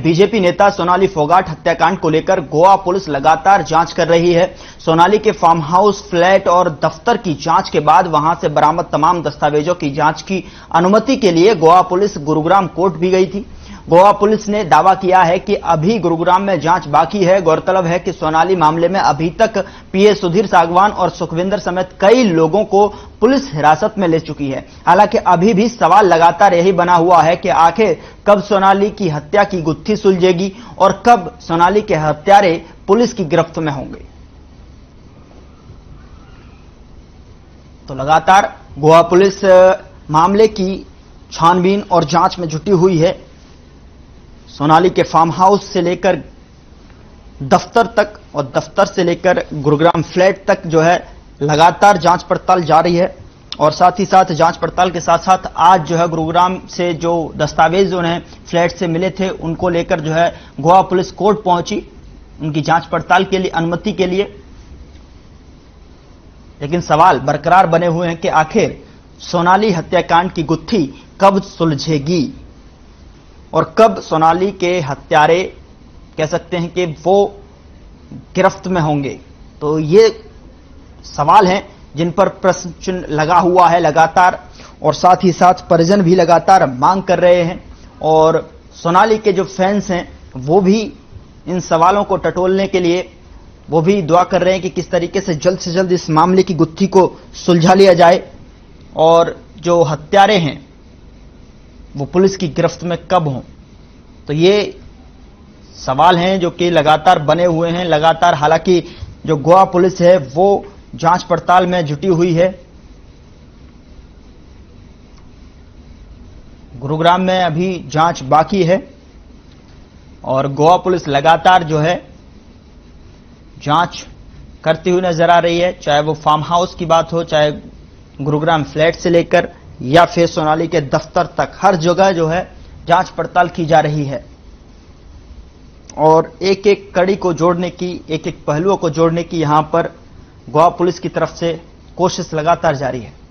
BJP नेता सोनाली फोगाट हत्याकांड को लेकर गोवा पुलिस लगातार जांच कर रही है। सोनाली के फार्म हाउस, फ्लैट और दफ्तर की जांच के बाद वहां से बरामद तमाम दस्तावेजों की जांच की अनुमति के लिए गोवा पुलिस गुरुग्राम कोर्ट भी गई थी। गोवा पुलिस ने दावा किया है कि अभी गुरुग्राम में जांच बाकी है। गौरतलब है कि सोनाली मामले में अभी तक पीए सुधीर सागवान और सुखविंदर समेत कई लोगों को पुलिस हिरासत में ले चुकी है। हालांकि अभी भी सवाल लगातार यही बना हुआ है कि आखिर कब सोनाली की हत्या की गुत्थी सुलझेगी और कब सोनाली के हत्यारे पुलिस की गिरफ्त में होंगे। तो लगातार गोवा पुलिस मामले की छानबीन और जांच में जुटी हुई है। सोनाली के फार्म हाउस से लेकर दफ्तर तक और दफ्तर से लेकर गुरुग्राम फ्लैट तक जो है लगातार जांच पड़ताल जारी है। और साथ ही साथ जांच पड़ताल के साथ साथ आज जो है गुरुग्राम से जो दस्तावेज उन्हें फ्लैट से मिले थे उनको लेकर जो है गोवा पुलिस कोर्ट पहुंची उनकी जांच पड़ताल के लिए, अनुमति के लिए। लेकिन सवाल बरकरार बने हुए हैं कि आखिर सोनाली हत्याकांड की गुत्थी कब सुलझेगी और कब सोनाली के हत्यारे कह सकते हैं कि वो गिरफ्त में होंगे। तो ये सवाल हैं जिन पर प्रश्न चिन्ह लगा हुआ है लगातार, और साथ ही साथ परिजन भी लगातार मांग कर रहे हैं। और सोनाली के जो फैंस हैं वो भी इन सवालों को टटोलने के लिए वो भी दुआ कर रहे हैं कि किस तरीके से जल्द इस मामले की गुत्थी को सुलझा लिया जाए और जो हत्यारे हैं वो पुलिस की गिरफ्त में कब हों। तो ये सवाल हैं जो कि लगातार बने हुए हैं लगातार। हालांकि जो गोवा पुलिस है वो जांच पड़ताल में जुटी हुई है। गुरुग्राम में अभी जांच बाकी है और गोवा पुलिस लगातार जो है जांच करती हुई नजर आ रही है, चाहे वो फार्म हाउस की बात हो, चाहे गुरुग्राम फ्लैट से लेकर या फिर सोनाली के दफ्तर तक, हर जगह जो है जांच पड़ताल की जा रही है। और एक एक कड़ी को जोड़ने की, एक एक पहलुओं को जोड़ने की यहां पर गोवा पुलिस की तरफ से कोशिश लगातार जारी है।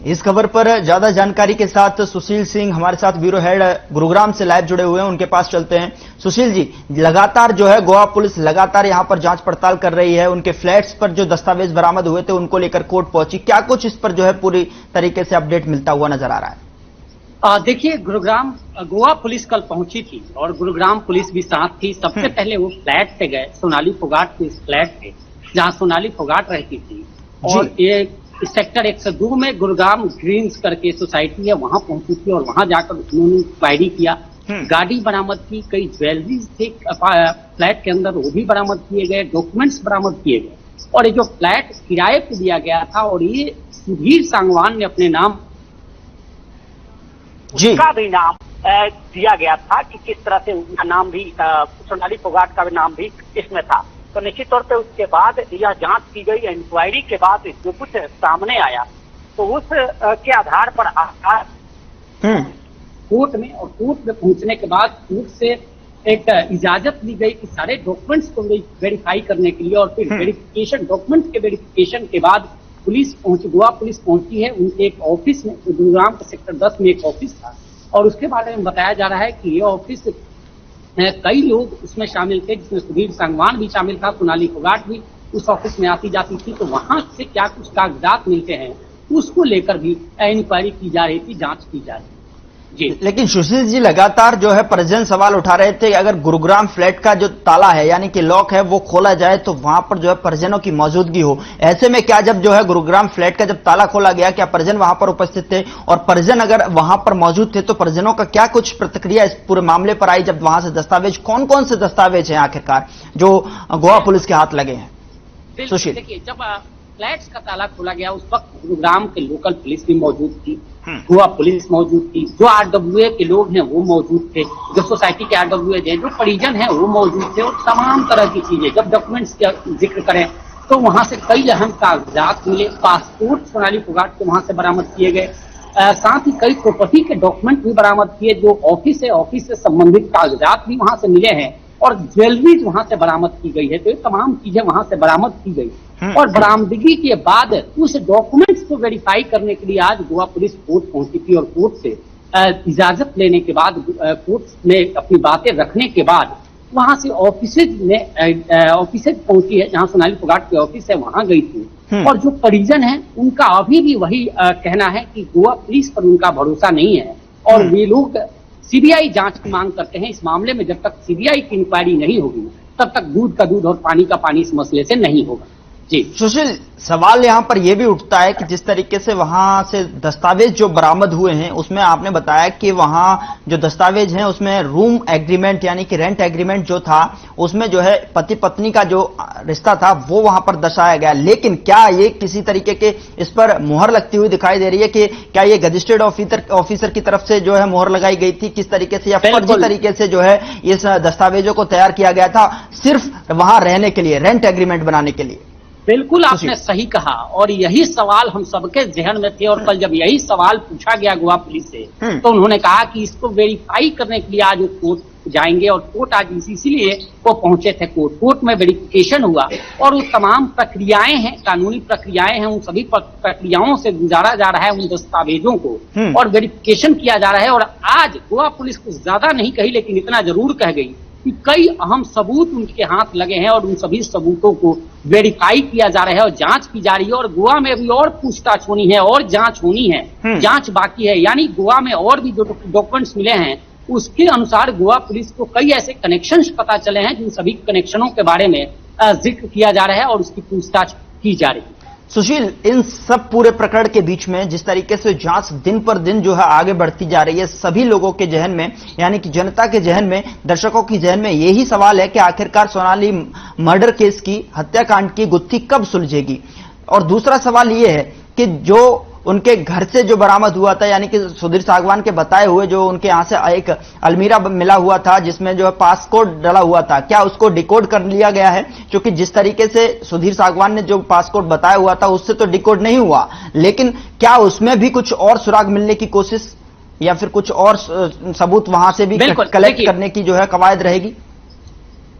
इस खबर पर ज्यादा जानकारी के साथ सुशील सिंह हमारे साथ ब्यूरो हेड गुरुग्राम से लाइव जुड़े हुए हैं, उनके पास चलते हैं। सुशील जी, लगातार जो है गोवा पुलिस लगातार यहां पर जांच पड़ताल कर रही है। उनके फ्लैट्स पर जो दस्तावेज बरामद हुए थे उनको लेकर कोर्ट पहुंची, क्या कुछ इस पर जो है पूरी तरीके से अपडेट मिलता हुआ नजर आ रहा है? देखिए, गुरुग्राम गोवा पुलिस कल पहुंची थी और गुरुग्राम पुलिस भी साथ थी। सबसे पहले वो फ्लैट पे गए, सोनाली फोगाट के इस फ्लैट पे जहां सोनाली फोगाट रहती थी। और ये सेक्टर 102 में गुरुग्राम ग्रीन्स करके सोसाइटी है, वहां पहुंची थी और वहां जाकर उन्होंने इंक्वायरी किया। गाड़ी बरामद की, कई ज्वेलरीज थे फ्लैट के अंदर, वो भी बरामद किए गए, डॉक्यूमेंट्स बरामद किए गए। और ये जो फ्लैट किराए पे दिया गया था और ये सुधीर सांगवान ने अपने नाम, उसका भी नाम दिया गया था कि किस तरह से उनका नाम भी, सोनाली फोगाट का भी नाम भी इसमें था। तो निश्चित तौर पे उसके बाद यह जांच की गई, इंक्वायरी के बाद जो कुछ सामने आया तो उस के आधार पर कोर्ट में, और कोर्ट में पहुंचने के बाद कोर्ट से एक इजाजत ली गई कि सारे डॉक्यूमेंट्स को वेरीफाई करने के लिए। और फिर वेरिफिकेशन, डॉक्यूमेंट्स के वेरिफिकेशन के बाद पुलिस पहुंची, गोवा पुलिस पहुंची है उनके एक ऑफिस में। गुरुग्राम के सेक्टर 10 में एक ऑफिस था और उसके बारे में बताया जा रहा है कि ये ऑफिस कई लोग उसमें शामिल थे, जिसमें सुधीर सांगवान भी शामिल था, सोनाली फोगाट भी उस ऑफिस में आती जाती थी। तो वहां से क्या कुछ कागजात मिलते हैं उसको लेकर भी इंक्वायरी की जा रही थी, जांच की जा रही थी जी। लेकिन सुशील जी, लगातार जो है परिजन सवाल उठा रहे थे, अगर गुरुग्राम फ्लैट का जो ताला है यानी कि लॉक है वो खोला जाए तो वहां पर जो है परिजनों की मौजूदगी हो। ऐसे में क्या जब जो है गुरुग्राम फ्लैट का जब ताला खोला गया, क्या परिजन वहां पर उपस्थित थे? और परिजन अगर वहां पर मौजूद थे तो परिजनों का क्या कुछ प्रतिक्रिया इस पूरे मामले पर आई जब वहां से दस्तावेज, कौन कौन से दस्तावेज हैं आखिरकार जो गोवा पुलिस के हाथ लगे हैं? सुशील, देखिए, जब फ्लैट्स का ताला खोला गया उस वक्त गुरुग्राम के लोकल पुलिस भी मौजूद थी, गोवा पुलिस मौजूद थी, जो आरडब्ल्यूए के लोग हैं वो मौजूद थे, जो सोसाइटी के आरडब्ल्यूए हैं, जो परिजन हैं वो मौजूद थे, और तमाम तरह की चीजें। जब डॉक्यूमेंट्स का जिक्र करें तो वहां से कई अहम कागजात मिले। पासपोर्ट सोनाली फोगाट के वहां से बरामद किए गए, साथ ही कई प्रॉपर्टी के डॉक्यूमेंट भी बरामद किए। जो ऑफिस है, ऑफिस से संबंधित कागजात भी वहां से मिले हैं और ज्वेलरीज वहां से बरामद की गई है। तो ये तमाम चीजें वहां से बरामद की गई और बरामदगी के बाद उस डॉक्यूमेंट्स को वेरीफाई करने के लिए आज गोवा पुलिस कोर्ट पहुंची थी और कोर्ट से इजाजत लेने के बाद, कोर्ट में अपनी बातें रखने के बाद वहां से ऑफिस पहुंची है, जहां सोनाली फोगाट की ऑफिस है, वहां गई थी। और जो परिजन है उनका अभी भी वही कहना है कि गोवा पुलिस पर उनका भरोसा नहीं है और वे लोग सीबीआई जांच की मांग करते हैं। इस मामले में जब तक सीबीआई की इंक्वायरी नहीं होगी तब तक दूध का दूध और पानी का पानी इस मसले से नहीं होगा। जी सुशील, सवाल यहां पर यह भी उठता है कि जिस तरीके से वहां से दस्तावेज जो बरामद हुए हैं उसमें आपने बताया कि वहां जो दस्तावेज हैं उसमें रूम एग्रीमेंट यानी कि रेंट एग्रीमेंट जो था उसमें जो है पति पत्नी का जो रिश्ता था वो वहां पर दर्शाया गया। लेकिन क्या ये किसी तरीके के इस पर मुहर लगती हुई दिखाई दे रही है कि क्या ये गजिस्ट्रेट ऑफिसर की तरफ से जो है मुहर लगाई गई थी, किस तरीके से या फर्जी तरीके से जो है इस दस्तावेजों को तैयार किया गया था सिर्फ वहां रहने के लिए, रेंट एग्रीमेंट बनाने के लिए? बिल्कुल आपने सही कहा और यही सवाल हम सबके जहन में थे। और कल जब यही सवाल पूछा गया गोवा पुलिस से तो उन्होंने कहा कि इसको वेरीफाई करने के लिए आज वो कोर्ट जाएंगे और कोर्ट आज इसीलिए वो पहुंचे थे। कोर्ट में वेरिफिकेशन हुआ और वो तमाम प्रक्रियाएं हैं, कानूनी प्रक्रियाएं हैं, उन सभी प्रक्रियाओं से गुजारा जा रहा है उन दस्तावेजों को और वेरिफिकेशन किया जा रहा है। और आज गोवा पुलिस कुछ ज्यादा नहीं कही लेकिन इतना जरूर कह गई कि कई अहम सबूत उनके हाथ लगे हैं और उन सभी सबूतों को वेरीफाई किया जा रहा है और जांच की जा रही है। और गोवा में अभी और पूछताछ होनी है और जांच होनी है, जांच बाकी है। यानी गोवा में और भी जो डॉक्यूमेंट्स मिले हैं उसके अनुसार गोवा पुलिस को कई ऐसे कनेक्शंस पता चले हैं जिन सभी कनेक्शनों के बारे में जिक्र किया जा रहा है और उसकी पूछताछ की जा रही है। सुशील, इन सब पूरे प्रकरण के बीच में जिस तरीके से जांच दिन पर दिन जो है आगे बढ़ती जा रही है, सभी लोगों के जहन में यानी कि जनता के जहन में, दर्शकों की जहन में यही सवाल है कि आखिरकार सोनाली मर्डर केस की, हत्याकांड की गुत्थी कब सुलझेगी। और दूसरा सवाल यह है कि जो उनके घर से जो बरामद हुआ था यानी कि सुधीर सागवान के बताए हुए जो उनके यहां से एक अलमीरा मिला हुआ था जिसमें जो है पासकोड डला हुआ था, क्या उसको डिकोड कर लिया गया है? क्योंकि जिस तरीके से सुधीर सागवान ने जो पासकोड बताया हुआ था उससे तो डिकोड नहीं हुआ, लेकिन क्या उसमें भी कुछ और सुराग मिलने की कोशिश या फिर कुछ और सबूत वहां से भी कलेक्ट करने की जो है कवायद रहेगी?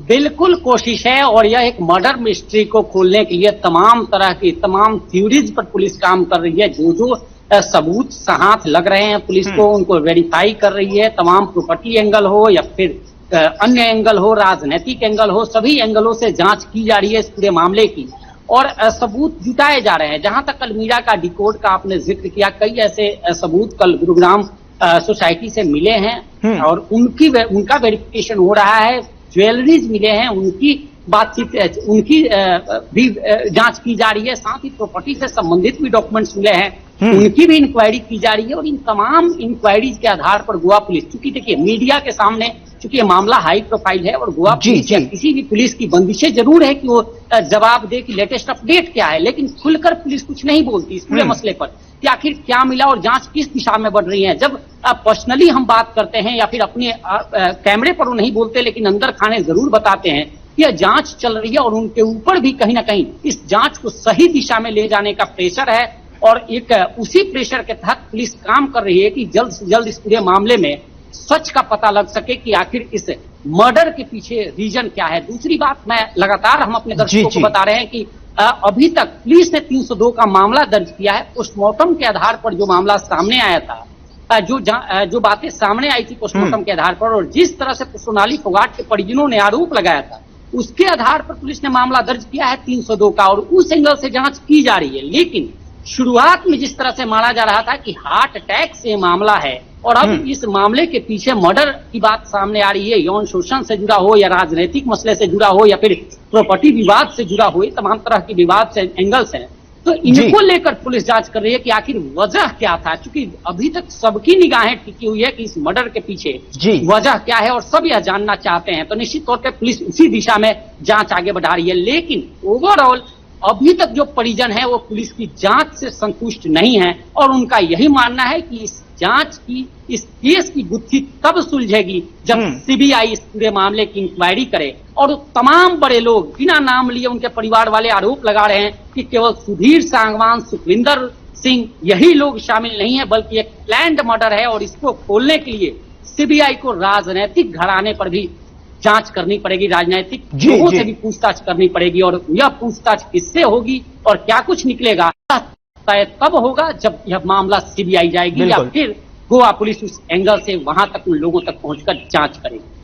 बिल्कुल कोशिश है और यह एक मर्डर मिस्ट्री को खोलने के लिए तमाम तरह की तमाम थ्योरीज पर पुलिस काम कर रही है। जो सबूत हाथ लग रहे हैं पुलिस को उनको वेरीफाई कर रही है। तमाम प्रॉपर्टी एंगल हो या फिर अन्य एंगल हो, राजनीतिक एंगल हो, सभी एंगलों से जांच की जा रही है इस पूरे मामले की और सबूत जुटाए जा रहे हैं। जहां तक अलमीरा का डिकोड का आपने जिक्र किया, कई ऐसे सबूत कल गुरुग्राम सोसाइटी से मिले हैं और उनका वेरिफिकेशन हो रहा है। ज्वेलरीज मिले हैं, उनकी बातचीत, उनकी भी जांच की जा रही है। साथ ही प्रॉपर्टी से संबंधित भी डॉक्यूमेंट्स मिले हैं, उनकी भी इंक्वायरी की जा रही है। और इन तमाम इंक्वायरीज के आधार पर गोवा पुलिस, चूंकि देखिए मीडिया के सामने चूंकि ये मामला हाई प्रोफाइल है और गोवा पुलिस या किसी भी पुलिस की बंदिशें जरूर है कि वो जवाब दे कि लेटेस्ट अपडेट क्या है, लेकिन खुलकर पुलिस कुछ नहीं बोलती इस पूरे मसले पर कि आखिर क्या मिला और जांच किस दिशा में बढ़ रही है। जब पर्सनली हम बात करते हैं या फिर अपने कैमरे पर वो नहीं बोलते लेकिन अंदर खाने जरूर बताते हैं कि यह जांच चल रही है और उनके ऊपर भी कहीं ना कहीं इस जांच को सही दिशा में ले जाने का प्रेशर है। और एक उसी प्रेशर के तहत पुलिस काम कर रही है कि जल्द से जल्द इस पूरे मामले में सच का पता लग सके कि आखिर इस मर्डर के पीछे रीजन क्या है। दूसरी बात, मैं लगातार हम अपने दर्शकों को बता रहे हैं कि अभी तक पुलिस ने 302 का मामला दर्ज किया है। पोस्टमार्टम के आधार पर जो मामला सामने आया था, जो बातें सामने आई थी पोस्टमार्टम के आधार पर और जिस तरह से सोनाली फोगाट के परिजनों ने आरोप लगाया था उसके आधार पर पुलिस ने मामला दर्ज किया है 302 का और उस एंगल से जांच की जा रही है। लेकिन शुरुआत में जिस तरह से माना जा रहा था कि हार्ट अटैक से मामला है और अब इस मामले के पीछे मर्डर की बात सामने आ रही है, यौन शोषण से जुड़ा हो या राजनीतिक मसले से जुड़ा हो या फिर प्रॉपर्टी विवाद से जुड़ा हो, तमाम तरह के विवाद से एंगल्स हैं, तो इनको लेकर पुलिस जांच कर रही है कि आखिर वजह क्या था। क्योंकि अभी तक सबकी निगाहें टिकी हुई है कि इस मर्डर के पीछे वजह क्या है और सब यह जानना चाहते हैं। तो निश्चित तौर पर पुलिस उसी दिशा में जांच आगे बढ़ा रही है। लेकिन ओवरऑल अभी तक जो परिजन है वो पुलिस की जांच से संतुष्ट नहीं है और उनका यही मानना है कि इस जांच की, इस केस की गुत्थी तब सुलझेगी जब सीबीआई इस पूरे मामले की इंक्वायरी करे। और तमाम बड़े लोग बिना नाम लिए उनके परिवार वाले आरोप लगा रहे हैं कि केवल सुधीर सांगवान, सुखविंदर सिंह यही लोग शामिल नहीं है बल्कि एक प्लान्ड मर्डर है और इसको खोलने के लिए सीबीआई को राजनीतिक घराने पर भी जांच करनी पड़ेगी, राजनीतिक लोगों से भी पूछताछ करनी पड़ेगी। और यह पूछताछ किससे होगी और क्या कुछ निकलेगा तय तब होगा जब यह मामला सीबीआई जाएगी या फिर गोवा पुलिस उस एंगल से वहां तक उन लोगों तक पहुंचकर जांच करेगी।